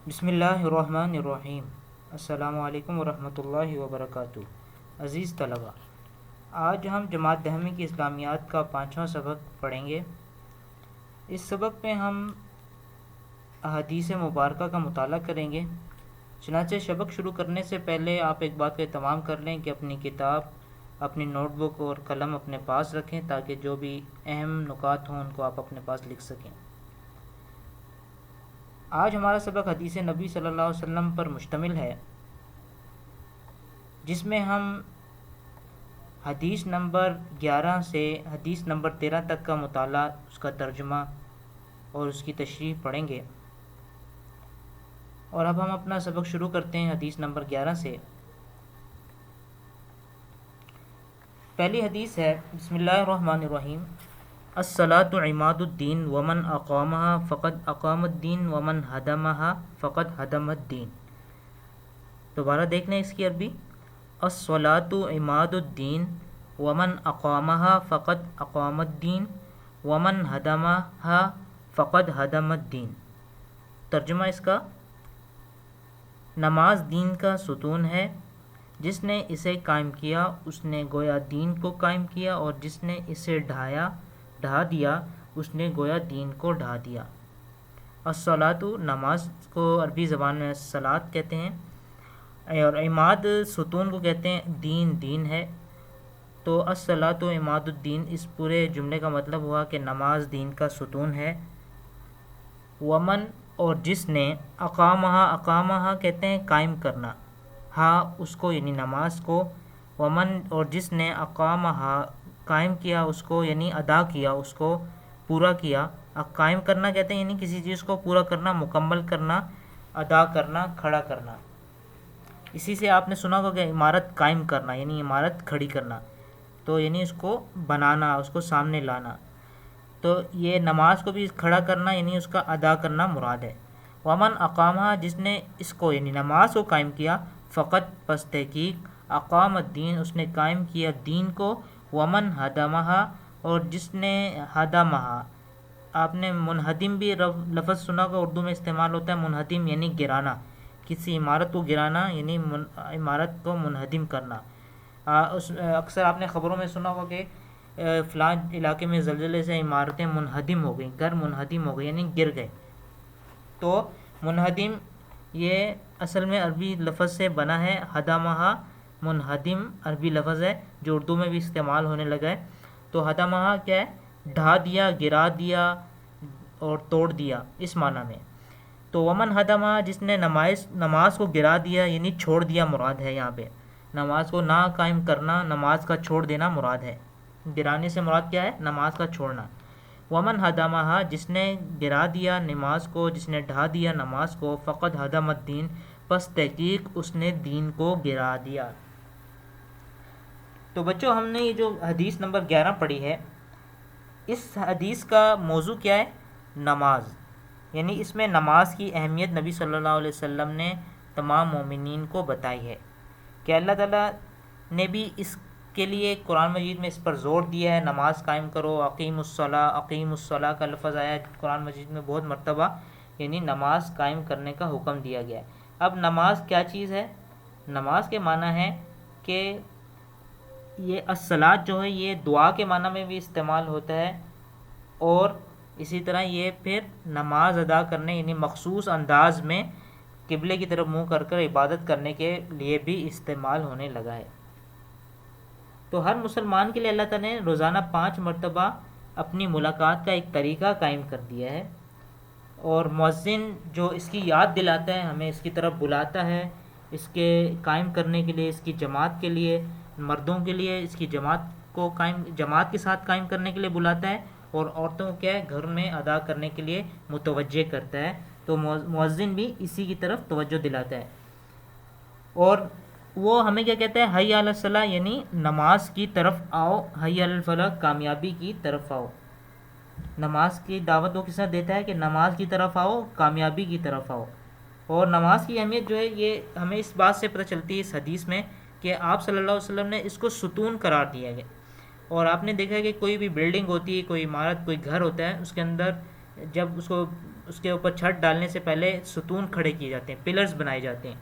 بسم اللہ الرحمن الرحیم۔ السلام علیکم ورحمۃ اللہ وبرکاتہ۔ عزیز طلبہ، آج ہم جماعت دہمی کی اسلامیات کا 5واں سبق پڑھیں گے۔ اس سبق میں ہم احادیث مبارکہ کا مطالعہ کریں گے۔ چنانچہ سبق شروع کرنے سے پہلے آپ ایک بات کا اہتمام کر لیں کہ اپنی کتاب، اپنی نوٹ بک اور قلم اپنے پاس رکھیں تاکہ جو بھی اہم نکات ہوں ان کو آپ اپنے پاس لکھ سکیں۔ آج ہمارا سبق حدیث نبی صلی اللہ علیہ وسلم پر مشتمل ہے، جس میں ہم حدیث نمبر 11 سے حدیث نمبر 13 تک کا مطالعہ، اس کا ترجمہ اور اس کی تشریح پڑھیں گے۔ اور اب ہم اپنا سبق شروع کرتے ہیں حدیث نمبر 11 سے۔ پہلی حدیث ہے، بسم اللہ الرحمن الرحیم۔ الصلاۃ عماد الدین ومن اقامها فقد اقام الدین ومن هدمها فقد هدم الدین۔ دوبارہ دیکھ لیں اس کی عربی۔ الصلاۃ عماد الدین ومن اقامها فقد اقام الدین ومن هدمها فقد هدم الدین۔ ترجمہ اس کا، نماز دین کا ستون ہے، جس نے اسے قائم کیا اس نے گویا دین کو قائم کیا، اور جس نے اسے ڈھا دیا اس نے گویا دین کو ڈھا دیا۔ الصلاۃ، نماز کو عربی زبان میں صلاۃ کہتے ہیں، اور عماد ستون کو کہتے ہیں، دین ہے۔ تو الصلاۃ عماد الدین، اس پورے جملے کا مطلب ہوا کہ نماز دین کا ستون ہے۔ ومن، اور جس نے، اقامہ کہتے ہیں قائم کرنا، ہاں اس کو یعنی نماز کو، ومن، اور جس نے اقامہ قائم کیا اس کو یعنی ادا کیا، اس کو پورا کیا۔ قائم کرنا کہتے ہیں یعنی کسی چیز کو پورا کرنا، مکمل کرنا، ادا کرنا، کھڑا کرنا۔ اسی سے آپ نے سنا ہوگا کہ عمارت قائم کرنا یعنی عمارت کھڑی کرنا، تو یعنی اس کو بنانا، اس کو سامنے لانا۔ تو یہ نماز کو بھی کھڑا کرنا یعنی اس کا ادا کرنا مراد ہے۔ ومن اقامہ، جس نے اس کو یعنی نماز کو قائم کیا، فقط پس تحقیق، اقام الدین، اس نے قائم کیا دین کو، ومن ہدمہ، اور جس نے ہدمہ، آپ نے منہدم بھی لفظ سنا ہوگا، اردو میں استعمال ہوتا ہے منہدم یعنی گرانا، کسی عمارت کو گرانا یعنی عمارت کو منہدم کرنا۔ اکثر آپ نے خبروں میں سنا ہوگا کہ فلاں علاقے میں زلزلے سے عمارتیں منہدم ہو گئیں، گھر منہدم ہو گئے یعنی گر گئے۔ تو منہدم یہ اصل میں عربی لفظ سے بنا ہے، ہدمہ منہدم عربی لفظ ہے جو اردو میں بھی استعمال ہونے لگا ہے۔ تو ہدمہ کیا ہے؟ ڈھا دیا، گرا دیا اور توڑ دیا، اس معنی میں۔ تو ومن ہدمہ، جس نے نماز کو گرا دیا یعنی چھوڑ دیا مراد ہے، یہاں پہ نماز کو نہ قائم کرنا، نماز کا چھوڑ دینا مراد ہے۔ گرانے سے مراد کیا ہے؟ نماز کا چھوڑنا۔ ومن ہدمہ، جس نے گرا دیا نماز کو، جس نے ڈھا دیا نماز کو، فقد ہدم الدین، پس تحقیق اس نے دین کو گرا دیا۔ تو بچوں، ہم نے یہ جو حدیث نمبر 11 پڑھی ہے، اس حدیث کا موضوع کیا ہے؟ نماز، یعنی اس میں نماز کی اہمیت نبی صلی اللہ علیہ وسلم نے تمام مومنین کو بتائی ہے کہ اللہ تعالیٰ نے بھی اس کے لیے قرآن مجید میں اس پر زور دیا ہے، نماز قائم کرو، اقیم الصلاۃ کا لفظ آیا ہے قرآن مجید میں بہت مرتبہ، یعنی نماز قائم کرنے کا حکم دیا گیا ہے۔ اب نماز کیا چیز ہے؟ نماز کے معنی ہے کہ یہ الصلاۃ جو ہے یہ دعا کے معنی میں بھی استعمال ہوتا ہے، اور اسی طرح یہ پھر نماز ادا کرنے یعنی مخصوص انداز میں قبلے کی طرف منہ کر کر عبادت کرنے کے لیے بھی استعمال ہونے لگا ہے۔ تو ہر مسلمان کے لیے اللہ تعالیٰ نے روزانہ 5 مرتبہ اپنی ملاقات کا ایک طریقہ قائم کر دیا ہے، اور مؤذن جو اس کی یاد دلاتا ہے، ہمیں اس کی طرف بلاتا ہے، اس کے قائم کرنے کے لیے، اس کی جماعت کے لیے، مردوں کے لیے اس کی جماعت کے ساتھ قائم کرنے کے لیے بلاتا ہے، اور عورتوں کو کیا ہے؟ گھر میں ادا کرنے کے لیے متوجہ کرتا ہے۔ تو مؤذن بھی اسی کی طرف توجہ دلاتا ہے، اور وہ ہمیں کیا کہتا ہے؟ حی علی الصلاۃ، یعنی نماز کی طرف آؤ، حی علی الفلاح، کامیابی کی طرف آؤ۔ نماز کی دعوت وہ کس طرح دیتا ہے کہ نماز کی طرف آؤ، کامیابی کی طرف آؤ۔ اور نماز کی اہمیت جو ہے یہ ہمیں اس بات سے پتہ چلتی ہے اس حدیث میں کہ آپ صلی اللہ علیہ وسلم نے اس کو ستون قرار دیا ہے۔ اور آپ نے دیکھا ہے کہ کوئی بھی بلڈنگ ہوتی ہے، کوئی عمارت، کوئی گھر ہوتا ہے، اس کے اندر جب اس کو اس کے اوپر چھت ڈالنے سے پہلے ستون کھڑے کیے جاتے ہیں، پلرز بنائے جاتے ہیں،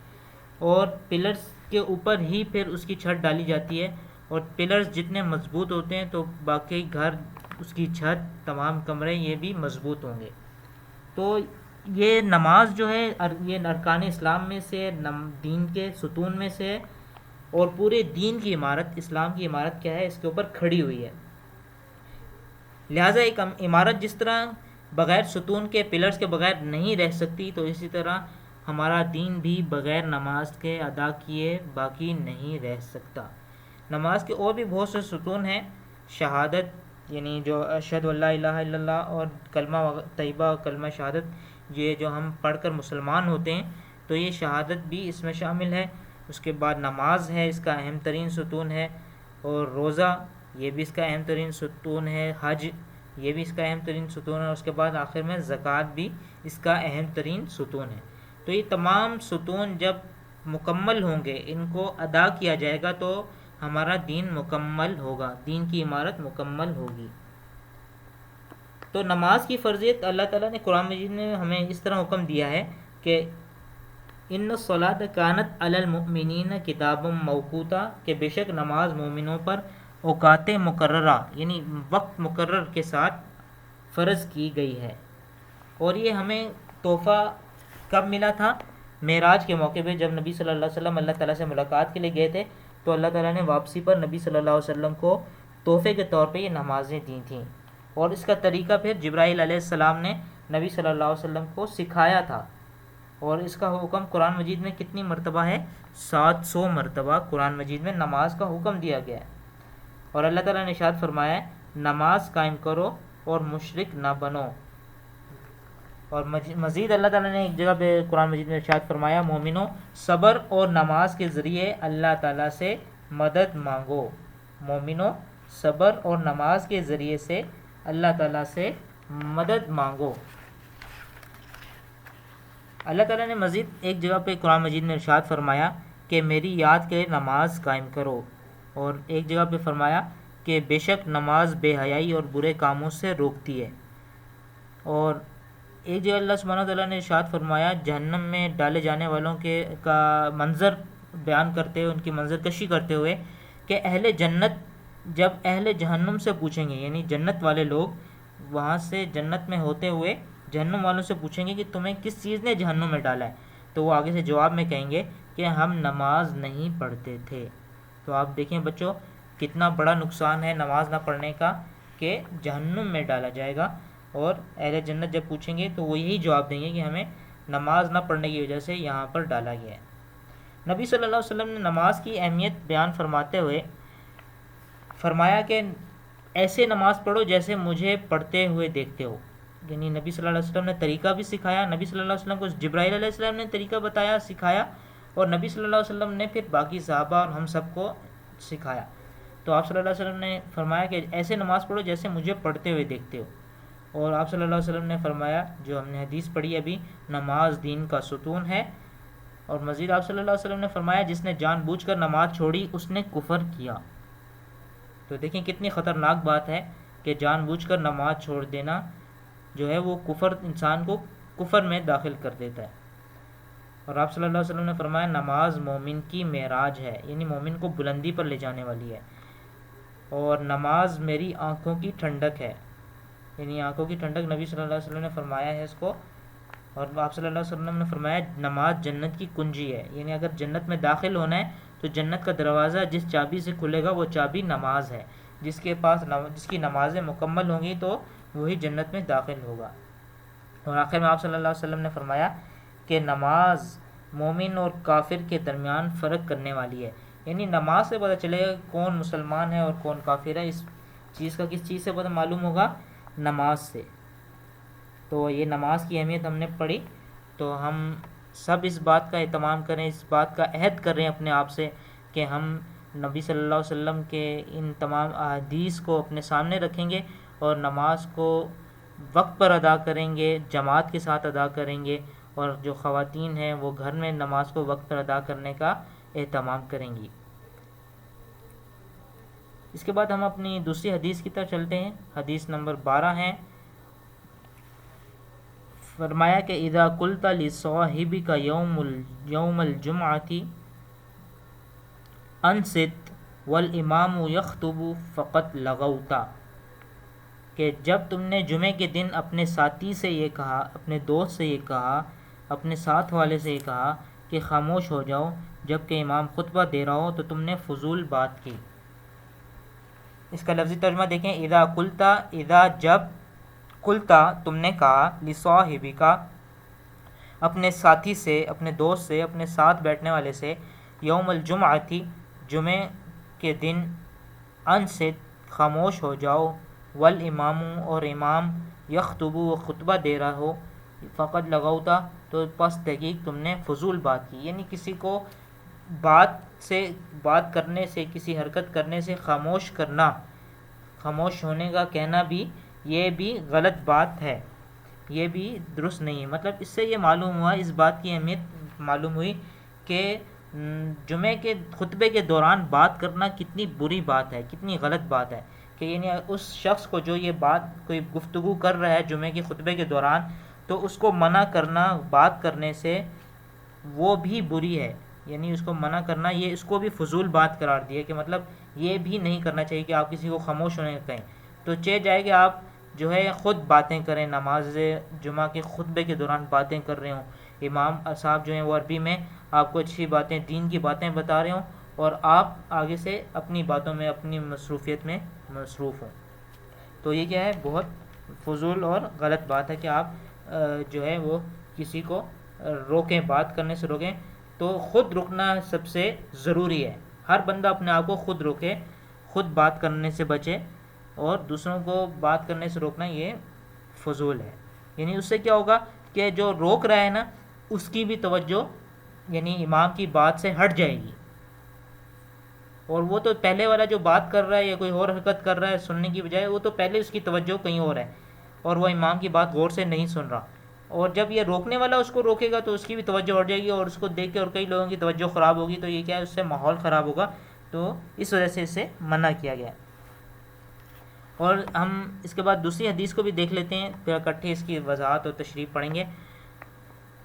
اور پلرز کے اوپر ہی پھر اس کی چھت ڈالی جاتی ہے، اور پلرز جتنے مضبوط ہوتے ہیں تو باقی گھر، اس کی چھت، تمام کمرے یہ بھی مضبوط ہوں گے۔ تو یہ نماز جو ہے یہ ارکان اسلام میں سے، دین کے ستون میں سے، اور پورے دین کی عمارت، اسلام کی عمارت کیا ہے، اس کے اوپر کھڑی ہوئی ہے۔ لہٰذا ایک عمارت جس طرح بغیر ستون کے، پلرز کے بغیر نہیں رہ سکتی، تو اسی طرح ہمارا دین بھی بغیر نماز کے ادا کیے باقی نہیں رہ سکتا۔ نماز کے اور بھی بہت سے ستون ہیں، شہادت، یعنی جو اشہد ان لا الہ الا اللہ اور کلمہ طیبہ اور کلمہ شہادت، یہ جو ہم پڑھ کر مسلمان ہوتے ہیں تو یہ شہادت بھی اس میں شامل ہے۔ اس کے بعد نماز ہے، اس کا اہم ترین ستون ہے، اور روزہ یہ بھی اس کا اہم ترین ستون ہے، حج یہ بھی اس کا اہم ترین ستون ہے، اور اس کے بعد آخر میں زکوٰۃ بھی اس کا اہم ترین ستون ہے۔ تو یہ تمام ستون جب مکمل ہوں گے، ان کو ادا کیا جائے گا تو ہمارا دین مکمل ہوگا، دین کی عمارت مکمل ہوگی۔ تو نماز کی فرضیت اللہ تعالیٰ نے قرآن مجید میں ہمیں اس طرح حکم دیا ہے کہ ان الصلاۃ کانت علی المؤمنین کتابا موقوتا، کہ بے شک نماز مومنوں پر اوقات مقررہ یعنی وقت مقرر کے ساتھ فرض کی گئی ہے۔ اور یہ ہمیں تحفہ کب ملا تھا؟ معراج کے موقع پہ، جب نبی صلی اللہ علیہ وسلم اللہ تعالیٰ سے ملاقات کے لیے گئے تھے تو اللہ تعالیٰ نے واپسی پر نبی صلی اللہ علیہ وسلم کو تحفے کے طور پہ یہ نمازیں دی تھیں، اور اس کا طریقہ پھر جبرائیل علیہ السلام نے نبی صلی اللہ علیہ وسلم کو سکھایا تھا، اور اس کا حکم قرآن مجید میں کتنی مرتبہ ہے؟ 700 مرتبہ قرآن مجید میں نماز کا حکم دیا گیا ہے۔ اور اللہ تعالیٰ نے ارشاد فرمایا ہے نماز قائم کرو اور مشرک نہ بنو۔ اور مزید اللہ تعالیٰ نے ایک جگہ پہ قرآن مجید میں ارشاد فرمایا مومنو صبر اور نماز کے ذریعے اللہ تعالیٰ سے مدد مانگو۔ مومنو صبر اور نماز کے ذریعے سے اللہ تعالیٰ سے مدد مانگو۔ اللہ تعالیٰ نے مزید ایک جگہ پہ قرآن مجید میں ارشاد فرمایا کہ میری یاد کے نماز قائم کرو، اور ایک جگہ پہ فرمایا کہ بے شک نماز بے حیائی اور برے کاموں سے روکتی ہے۔ اور ایک جگہ اللہ سبحانہ تعالیٰ نے ارشاد فرمایا جہنم میں ڈالے جانے والوں کا منظر بیان کرتے ہوئے، ان کی منظر کشی کرتے ہوئے، کہ اہل جنت جب اہل جہنم سے پوچھیں گے، یعنی جنت والے لوگ وہاں سے جنت میں ہوتے ہوئے جہنم والوں سے پوچھیں گے کہ تمہیں کس چیز نے جہنم میں ڈالا ہے، تو وہ آگے سے جواب میں کہیں گے کہ ہم نماز نہیں پڑھتے تھے۔ تو آپ دیکھیں بچوں کتنا بڑا نقصان ہے نماز نہ پڑھنے کا، کہ جہنم میں ڈالا جائے گا، اور اہل جنت جب پوچھیں گے تو وہ یہی جواب دیں گے کہ ہمیں نماز نہ پڑھنے کی وجہ سے یہاں پر ڈالا گیا ہے۔ نبی صلی اللہ علیہ وسلم نے نماز کی اہمیت بیان فرماتے ہوئے فرمایا کہ ایسے نماز پڑھو جیسے مجھے پڑھتے ہوئے دیکھتے ہو، یعنی نبی صلی اللہ علیہ وسلم نے طریقہ بھی سکھایا، نبی صلی اللہ علیہ وسلم کو جبرائیل علیہ السلام نے طریقہ بتایا، سکھایا، اور نبی صلی اللہ علیہ وسلم نے پھر باقی صحابہ اور ہم سب کو سکھایا۔ تو آپ صلی اللہ علیہ وسلم نے فرمایا کہ ایسے نماز پڑھو جیسے مجھے پڑھتے ہوئے دیکھتے ہو، اور آپ صلی اللہ علیہ وسلم نے فرمایا جو ہم نے حدیث پڑھی ابھی، نماز دین کا ستون ہے۔ اور مزید آپ صلی اللہ علیہ وسلم نے فرمایا جس نے جان بوجھ کر نماز چھوڑی اس نے کفر کیا۔ تو دیکھیں کتنی خطرناک بات ہے کہ جان بوجھ کر نماز چھوڑ دینا جو ہے وہ کفر، انسان کو کفر میں داخل کر دیتا ہے۔ اور آپ صلی اللہ علیہ وسلم نے فرمایا نماز مومن کی معراج ہے، یعنی مومن کو بلندی پر لے جانے والی ہے، اور نماز میری آنکھوں کی ٹھنڈک ہے، یعنی آنکھوں کی ٹھنڈک نبی صلی اللہ علیہ وسلم نے فرمایا ہے اس کو۔ اور آپ صلی اللہ علیہ وسلم نے فرمایا نماز جنت کی کنجی ہے، یعنی اگر جنت میں داخل ہونا ہے تو جنت کا دروازہ جس چابی سے کھلے گا وہ چابی نماز ہے، جس کی نمازیں مکمل ہوں گی تو وہی جنت میں داخل ہوگا۔ اور آخر میں آپ صلی اللہ علیہ وسلم نے فرمایا کہ نماز مومن اور کافر کے درمیان فرق کرنے والی ہے، یعنی نماز سے پتہ چلے گا کون مسلمان ہے اور کون کافر ہے۔ اس چیز کا کس چیز سے پتہ معلوم ہوگا؟ نماز سے۔ تو یہ نماز کی اہمیت ہم نے پڑھی، تو ہم سب اس بات کا اہتمام کریں، اس بات کا عہد کریں اپنے آپ سے کہ ہم نبی صلی اللہ علیہ وسلم کے ان تمام احادیث کو اپنے سامنے رکھیں گے، اور نماز کو وقت پر ادا کریں گے، جماعت کے ساتھ ادا کریں گے، اور جو خواتین ہیں وہ گھر میں نماز کو وقت پر ادا کرنے کا اہتمام کریں گی۔ اس کے بعد ہم اپنی دوسری حدیث کی طرف چلتے ہیں۔ حدیث نمبر 12 ہے فرمایا کہ اذا قلت لصاحبک یوم الجمعۃ انصت والامام یخطب فقد لغوت، کہ جب تم نے جمعے کے دن اپنے ساتھی سے یہ کہا، اپنے دوست سے یہ کہا، اپنے ساتھ والے سے یہ کہا کہ خاموش ہو جاؤ جب کہ امام خطبہ دے رہا ہو، تو تم نے فضول بات کی۔ اس کا لفظی ترجمہ دیکھیں، اذا قلتا، اذا جب، قلتا تم نے کہا، لصاحبک اپنے ساتھی سے، اپنے دوست سے، اپنے ساتھ بیٹھنے والے سے، یوم الجمعۃ جمعے کے دن، انصت خاموش ہو جاؤ، والامام اور امام یخطب و خطبہ دے رہا ہو، فقد لغوتا تو پس تحقیق تم نے فضول بات کی۔ یعنی کسی کو بات کرنے سے، کسی حرکت کرنے سے خاموش کرنا، خاموش ہونے کا کہنا بھی، یہ بھی غلط بات ہے، یہ بھی درست نہیں ہے۔ مطلب اس سے یہ معلوم ہوا، اس بات کی اہمیت معلوم ہوئی کہ جمعے کے خطبے کے دوران بات کرنا کتنی بری بات ہے، کتنی غلط بات ہے، کہ یعنی اس شخص کو جو یہ بات، کوئی گفتگو کر رہا ہے جمعے کے خطبے کے دوران، تو اس کو منع کرنا بات کرنے سے وہ بھی بری ہے، یعنی اس کو منع کرنا، یہ اس کو بھی فضول بات قرار دیا، کہ مطلب یہ بھی نہیں کرنا چاہیے کہ آپ کسی کو خاموش ہونے کا کہیں، تو چاہے جائے کہ آپ جو ہے خود باتیں کریں، نماز جمعہ کے خطبے کے دوران باتیں کر رہے ہوں، امام صاحب جو ہیں وہ عربی میں آپ کو اچھی باتیں، دین کی باتیں بتا رہے ہوں، اور آپ آگے سے اپنی باتوں میں، اپنی مصروفیت میں مصروف ہوں، تو یہ کیا ہے، بہت فضول اور غلط بات ہے کہ آپ جو ہے وہ کسی کو روکیں، بات کرنے سے روکیں۔ تو خود رکنا سب سے ضروری ہے، ہر بندہ اپنے آپ کو خود روکے، خود بات کرنے سے بچے، اور دوسروں کو بات کرنے سے روکنا یہ فضول ہے۔ یعنی اس سے کیا ہوگا کہ جو روک رہا ہے نا، اس کی بھی توجہ یعنی امام کی بات سے ہٹ جائے گی، اور وہ تو پہلے والا جو بات کر رہا ہے یا کوئی اور حرکت کر رہا ہے سننے کی بجائے، وہ تو پہلے اس کی توجہ کہیں اور ہے، اور وہ امام کی بات غور سے نہیں سن رہا، اور جب یہ روکنے والا اس کو روکے گا تو اس کی بھی توجہ ہٹ جائے گی، اور اس کو دیکھ کے اور کئی لوگوں کی توجہ خراب ہوگی، تو یہ کیا ہے، اس سے ماحول خراب ہوگا، تو اس وجہ سے اسے منع کیا گیا۔ اور ہم اس کے بعد دوسری حدیث کو بھی دیکھ لیتے ہیں، پھر اکٹھے اس کی وضاحت اور تشریح پڑھیں گے۔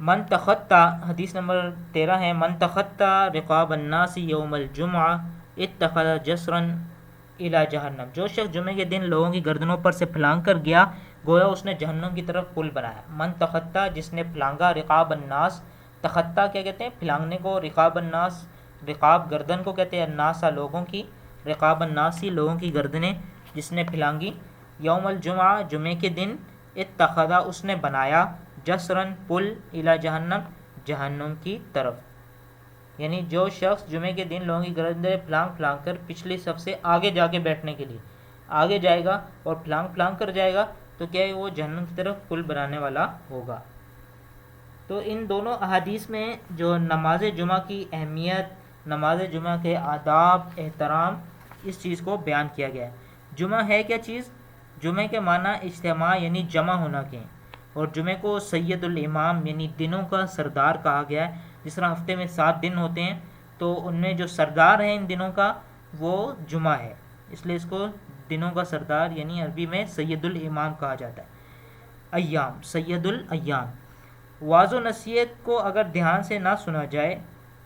من تخطا، حدیث نمبر 13 ہے، من تخطا رقاب الناس یوم الجمعہ اتخذ جسرا الی جہنم، جو شخص جمعے کے دن لوگوں کی گردنوں پر سے پھلانگ کر گیا، گویا اس نے جہنم کی طرف پل بنایا۔ من تخطا، جس نے پھلانگا، رقاب الناس، تخطا کیا کہتے ہیں، پھلانگنے کو، رقاب الناس، رقاب گردن کو کہتے ہیں، الناسا لوگوں کی، رقاب الناسی لوگوں کی گردنیں جس نے پھلانگی، یوم الجمعہ جمعے کے دن، اتخذا اس نے بنایا، جسرن پل، الی جہنم جہنم کی طرف، یعنی جو شخص جمعے کے دن لوگوں کی گردنیں پھلانگ پھلانگ کر پچھلی صف سے آگے جا کے بیٹھنے کے لیے آگے جائے گا اور پھلانگ پھلانگ کر جائے گا، تو کیا ہے، وہ جہنم کی طرف پل بنانے والا ہوگا۔ تو ان دونوں احادیث میں جو نماز جمعہ کی اہمیت، نماز جمعہ کے آداب، احترام، اس چیز کو بیان کیا گیا ہے۔ جمعہ ہے کیا چیز؟ جمعہ کے معنی اجتماع یعنی جمع ہونا کے ہیں، اور جمعہ کو سید الامام یعنی دنوں کا سردار کہا گیا ہے۔ جس طرح ہفتے میں 7 دن ہوتے ہیں، تو ان میں جو سردار ہے ان دنوں کا وہ جمعہ ہے، اس لیے اس کو دنوں کا سردار یعنی عربی میں سید الامام کہا جاتا ہے۔ ایام، سید الایام، واض و نصیحت کو اگر دھیان سے نہ سنا جائے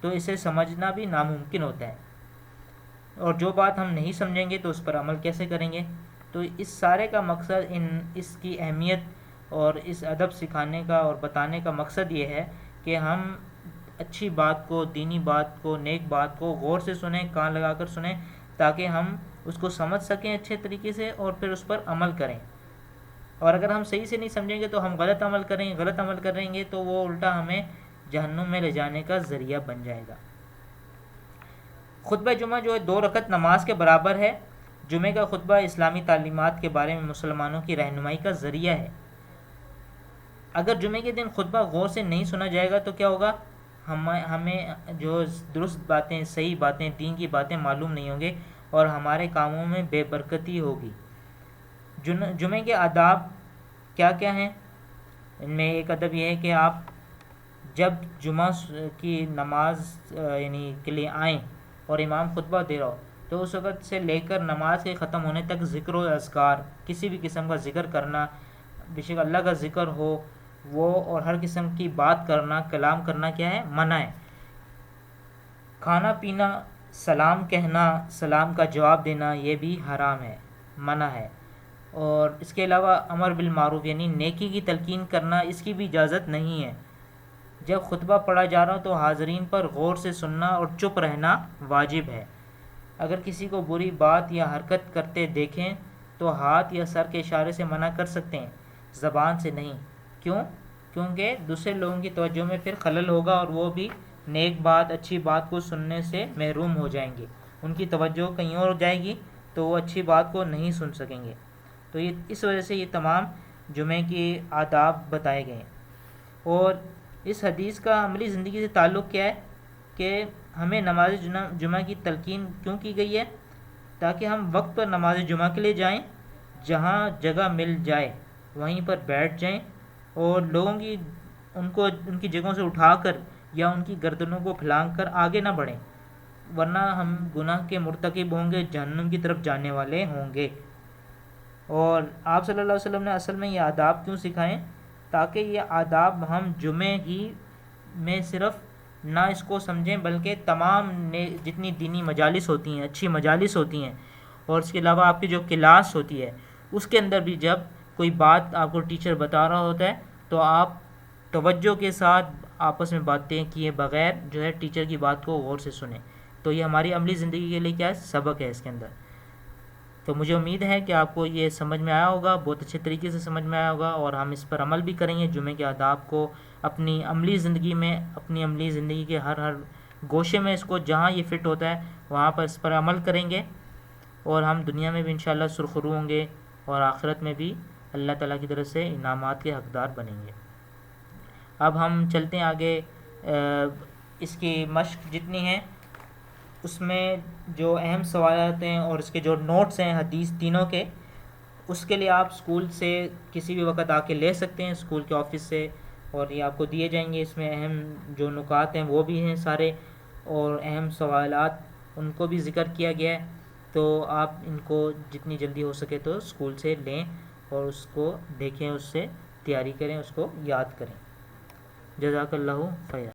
تو اسے سمجھنا بھی ناممکن ہوتا ہے، اور جو بات ہم نہیں سمجھیں گے تو اس پر عمل کیسے کریں گے؟ تو اس سارے کا مقصد، اس کی اہمیت اور اس ادب سکھانے کا اور بتانے کا مقصد یہ ہے کہ ہم اچھی بات کو، دینی بات کو، نیک بات کو غور سے سنیں، کان لگا کر سنیں، تاکہ ہم اس کو سمجھ سکیں اچھے طریقے سے اور پھر اس پر عمل کریں۔ اور اگر ہم صحیح سے نہیں سمجھیں گے تو ہم غلط عمل کریں گے تو وہ الٹا ہمیں جہنم میں لے جانے کا ذریعہ بن جائے گا۔ خطبہ جمعہ جو ہے 2 رکعت نماز کے برابر ہے۔ جمعے کا خطبہ اسلامی تعلیمات کے بارے میں مسلمانوں کی رہنمائی کا ذریعہ ہے۔ اگر جمعے کے دن خطبہ غور سے نہیں سنا جائے گا تو کیا ہوگا، ہمیں جو درست باتیں، صحیح باتیں، دین کی باتیں معلوم نہیں ہوں گے، اور ہمارے کاموں میں بے برکتی ہوگی۔ جمعے کے آداب کیا کیا ہیں؟ ان میں ایک ادب یہ ہے کہ آپ جب جمعہ کی نماز یعنی کے لیے آئیں اور امام خطبہ دے رہا ہو، تو اس وقت سے لے کر نماز کے ختم ہونے تک ذکر و اذکار، کسی بھی قسم کا ذکر کرنا، بے شک اللہ کا ذکر ہو، وہ اور ہر قسم کی بات کرنا، کلام کرنا کیا ہے؟ منع ہے۔ کھانا پینا، سلام کہنا، سلام کا جواب دینا یہ بھی حرام ہے، منع ہے۔ اور اس کے علاوہ امر بالمعروف یعنی نیکی کی تلقین کرنا، اس کی بھی اجازت نہیں ہے۔ جب خطبہ پڑھا جا رہا ہو تو حاضرین پر غور سے سننا اور چپ رہنا واجب ہے۔ اگر کسی کو بری بات یا حرکت کرتے دیکھیں تو ہاتھ یا سر کے اشارے سے منع کر سکتے ہیں، زبان سے نہیں۔ کیوں؟ کیونکہ دوسرے لوگوں کی توجہ میں پھر خلل ہوگا اور وہ بھی نیک بات، اچھی بات کو سننے سے محروم ہو جائیں گے، ان کی توجہ کہیں اور جائے گی تو وہ اچھی بات کو نہیں سن سکیں گے۔ تو یہ اس وجہ سے یہ تمام جمعے کی آداب بتائے گئے ہیں۔ اور اس حدیث کا عملی زندگی سے تعلق کیا ہے کہ ہمیں نماز جمعہ کی تلقین کیوں کی گئی ہے؟ تاکہ ہم وقت پر نماز جمعہ کے لیے جائیں، جہاں جگہ مل جائے وہیں پر بیٹھ جائیں، اور لوگوں کی ان کی جگہوں سے اٹھا کر یا ان کی گردنوں کو پھلانگ کر آگے نہ بڑھیں، ورنہ ہم گناہ کے مرتکب ہوں گے، جہنم کی طرف جانے والے ہوں گے۔ اور آپ صلی اللہ علیہ وسلم نے اصل میں یہ آداب کیوں سکھائیں؟ تاکہ یہ آداب ہم جمعے ہی میں صرف نہ اس کو سمجھیں، بلکہ تمام جتنی دینی مجالس ہوتی ہیں، اچھی مجالس ہوتی ہیں، اور اس کے علاوہ آپ کی جو کلاس ہوتی ہے اس کے اندر بھی جب کوئی بات آپ کو ٹیچر بتا رہا ہوتا ہے تو آپ توجہ کے ساتھ آپس میں باتیں کیے بغیر جو ہے ٹیچر کی بات کو غور سے سنیں۔ تو یہ ہماری عملی زندگی کے لیے کیا ہے؟ سبق ہے اس کے اندر۔ تو مجھے امید ہے کہ آپ کو یہ سمجھ میں آیا ہوگا، بہت اچھے طریقے سے سمجھ میں آیا ہوگا، اور ہم اس پر عمل بھی کریں گے، جمعے کے آداب کو اپنی عملی زندگی میں، اپنی عملی زندگی کے ہر گوشے میں اس کو جہاں یہ فٹ ہوتا ہے وہاں پر اس پر عمل کریں گے، اور ہم دنیا میں بھی انشاءاللہ سرخرو ہوں گے، اور آخرت میں بھی اللہ تعالیٰ کی طرف سے انعامات کے حقدار بنیں گے۔ اب ہم چلتے ہیں آگے۔ اس کی مشق جتنی ہے اس میں جو اہم سوالات ہیں اور اس کے جو نوٹس ہیں حدیث تینوں کے، اس کے لیے آپ اسکول سے کسی بھی وقت آ کے لے سکتے ہیں، اسکول کے آفس سے، اور یہ آپ کو دیے جائیں گے۔ اس میں اہم جو نکات ہیں وہ بھی ہیں سارے، اور اہم سوالات ان کو بھی ذکر کیا گیا ہے۔ تو آپ ان کو جتنی جلدی ہو سکے تو اسکول سے لیں اور اس کو دیکھیں، اس سے تیاری کریں، اس کو یاد کریں۔ جزاک اللہ خیر۔